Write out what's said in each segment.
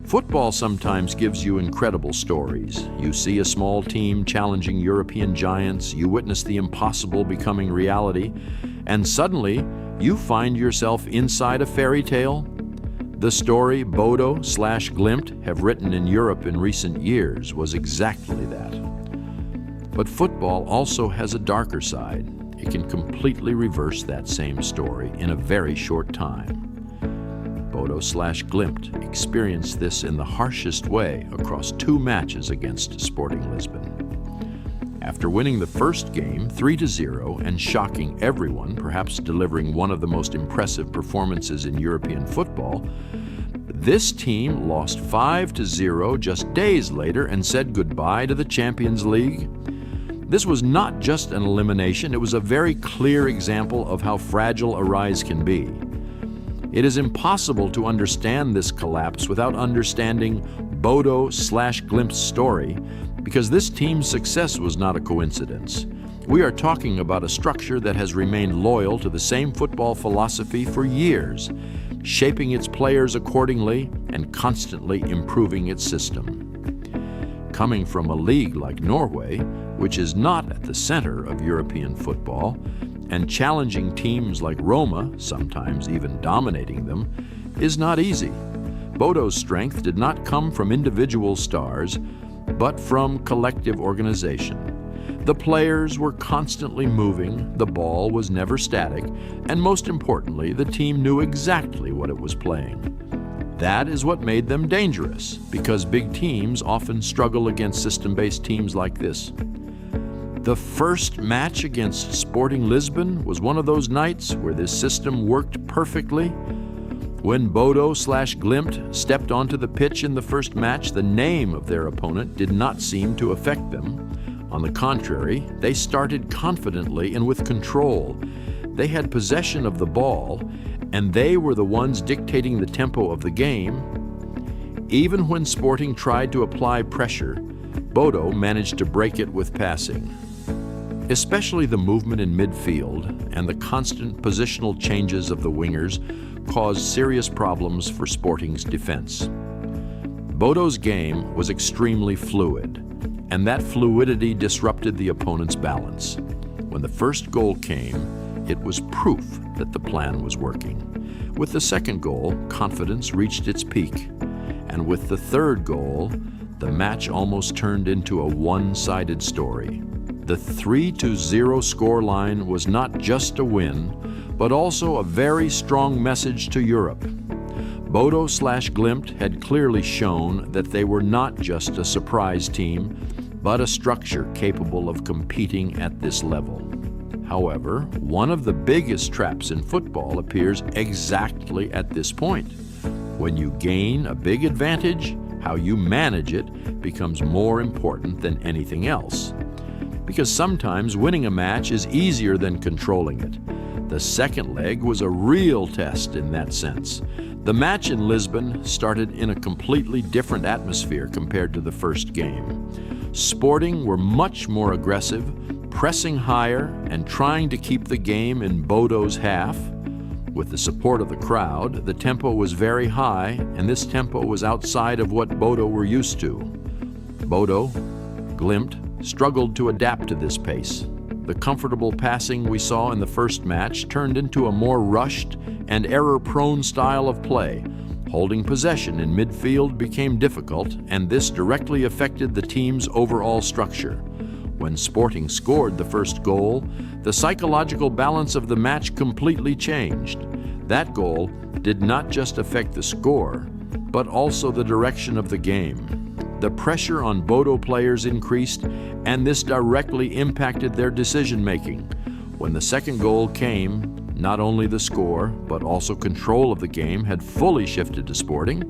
Football sometimes gives you incredible stories. You see a small team challenging European giants, you witness the impossible becoming reality, and suddenly you find yourself inside a fairy tale. The story Bodo/Glimt have written in Europe in recent years was exactly that. But football also has a darker side. It can completely reverse that same story in a very short time. Bodo/Glimt experienced this in the harshest way across 2 matches against Sporting Lisbon. After winning the first game 3-0 and shocking everyone, perhaps delivering one of the most impressive performances in European football, this team lost 5-0 just days later and said goodbye to the Champions League. This was not just an elimination, it was a very clear example of how fragile a rise can be. It is impossible to understand this collapse without understanding Bodo/Glimt's story, because this team's success was not a coincidence. We are talking about a structure that has remained loyal to the same football philosophy for years, shaping its players accordingly and constantly improving its system. Coming from a league like Norway, which is not at the center of European football, and challenging teams like Roma, sometimes even dominating them, is not easy. Bodo's strength did not come from individual stars, but from collective organization. The players were constantly moving, the ball was never static, and most importantly, the team knew exactly what it was playing. That is what made them dangerous, because big teams often struggle against system-based teams like this. The first match against Sporting Lisbon was one of those nights where this system worked perfectly. When Bodo/Glimt stepped onto the pitch in the first match, the name of their opponent did not seem to affect them. On the contrary, they started confidently and with control. They had possession of the ball, and they were the ones dictating the tempo of the game. Even when Sporting tried to apply pressure, Bodo managed to break it with passing. Especially the movement in midfield and the constant positional changes of the wingers caused serious problems for Sporting's defense. Bodo's game was extremely fluid, and that fluidity disrupted the opponent's balance. When the first goal came, it was proof that the plan was working. With the second goal, confidence reached its peak, and with the third goal, the match almost turned into a one-sided story. The 3-0 scoreline was not just a win, but also a very strong message to Europe. Bodo/Glimt had clearly shown that they were not just a surprise team, but a structure capable of competing at this level. However, one of the biggest traps in football appears exactly at this point. When you gain a big advantage, how you manage it becomes more important than anything else. Because sometimes winning a match is easier than controlling it. The second leg was a real test in that sense. The match in Lisbon started in a completely different atmosphere compared to the first game. Sporting were much more aggressive, pressing higher and trying to keep the game in Bodo's half. With the support of the crowd, the tempo was very high, and this tempo was outside of what Bodo were used to. Glimt struggled to adapt to this pace. The comfortable passing we saw in the first match turned into a more rushed and error-prone style of play. Holding possession in midfield became difficult, and this directly affected the team's overall structure. When Sporting scored the first goal, the psychological balance of the match completely changed. That goal did not just affect the score, but also the direction of the game. The pressure on Bodo players increased, and this directly impacted their decision-making. When the second goal came, not only the score, but also control of the game had fully shifted to Sporting.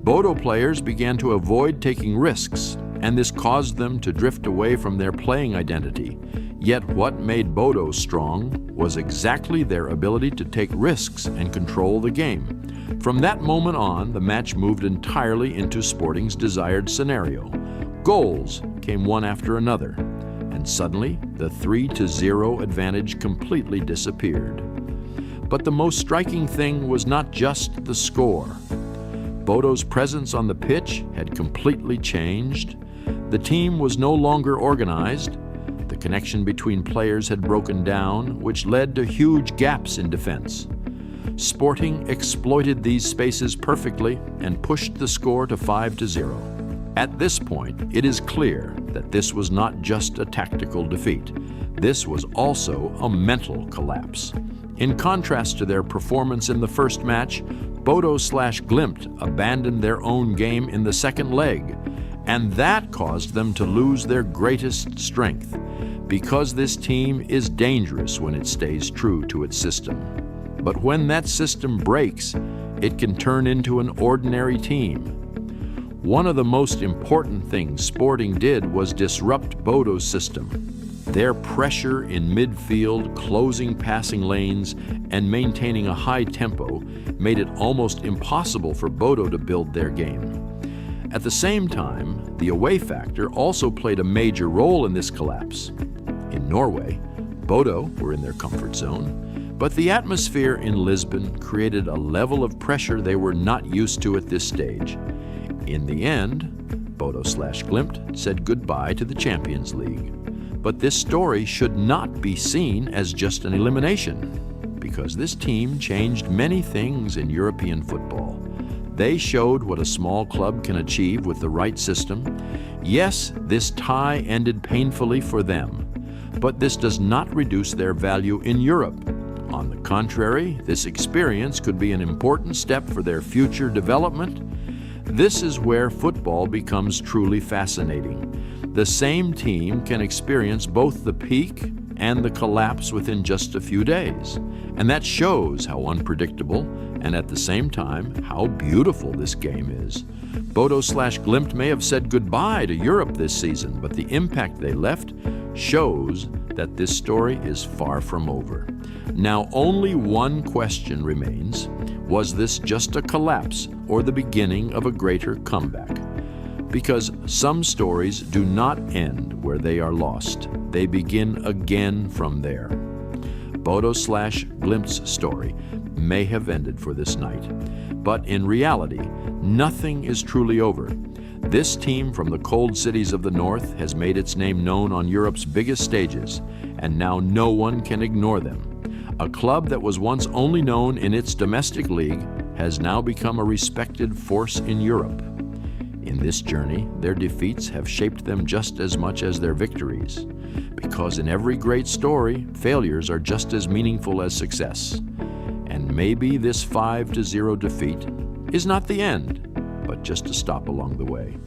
Bodo players began to avoid taking risks, and this caused them to drift away from their playing identity. Yet what made Bodo strong was exactly their ability to take risks and control the game. From that moment on, the match moved entirely into Sporting's desired scenario. Goals came one after another, and suddenly the 3-0 advantage completely disappeared. But the most striking thing was not just the score. Bodo's presence on the pitch had completely changed. The team was no longer organized. The connection between players had broken down, which led to huge gaps in defense. Sporting exploited these spaces perfectly and pushed the score to 5-0. At this point, it is clear that this was not just a tactical defeat. This was also a mental collapse. In contrast to their performance in the first match, Bodo/Glimt abandoned their own game in the second leg, and that caused them to lose their greatest strength, because this team is dangerous when it stays true to its system. But when that system breaks, it can turn into an ordinary team. One of the most important things Sporting did was disrupt Bodo's system. Their pressure in midfield, closing passing lanes, and maintaining a high tempo made it almost impossible for Bodo to build their game. At the same time, the away factor also played a major role in this collapse. In Norway, Bodo were in their comfort zone, but the atmosphere in Lisbon created a level of pressure they were not used to at this stage. In the end, Bodo/Glimt said goodbye to the Champions League. But this story should not be seen as just an elimination, because this team changed many things in European football. They showed what a small club can achieve with the right system. Yes, this tie ended painfully for them, but this does not reduce their value in Europe. On the contrary, this experience could be an important step for their future development. This is where football becomes truly fascinating. The same team can experience both the peak and the collapse within just a few days. And that shows how unpredictable and at the same time how beautiful this game is. Bodo/Glimt may have said goodbye to Europe this season, but the impact they left shows that this story is far from over. Now, only one question remains. Was this just a collapse or the beginning of a greater comeback? Because some stories do not end where they are lost. They begin again from there. Bodo/Glimt's story may have ended for this night, but in reality, nothing is truly over. This team from the cold cities of the north has made its name known on Europe's biggest stages, and now no one can ignore them. A club that was once only known in its domestic league has now become a respected force in Europe. In this journey, their defeats have shaped them just as much as their victories, because in every great story, failures are just as meaningful as success. And maybe this 5-0 defeat is not the end, but just a stop along the way.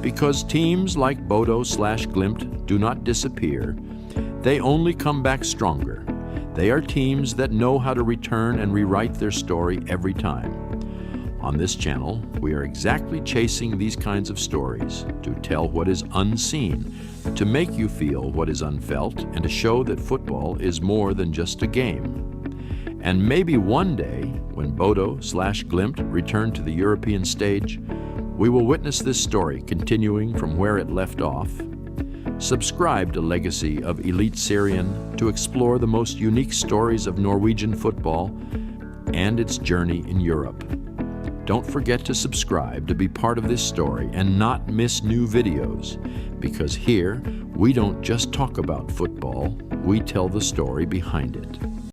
Because teams like Bodo/Glimt do not disappear, they only come back stronger. They are teams that know how to return and rewrite their story every time. On this channel, we are exactly chasing these kinds of stories to tell what is unseen, to make you feel what is unfelt, and to show that football is more than just a game. And maybe one day, when Bodo/Glimt return to the European stage, we will witness this story continuing from where it left off. Subscribe to Legacy of Eliteserien to explore the most unique stories of Norwegian football and its journey in Europe. Don't forget to subscribe to be part of this story and not miss new videos, because here we don't just talk about football, we tell the story behind it.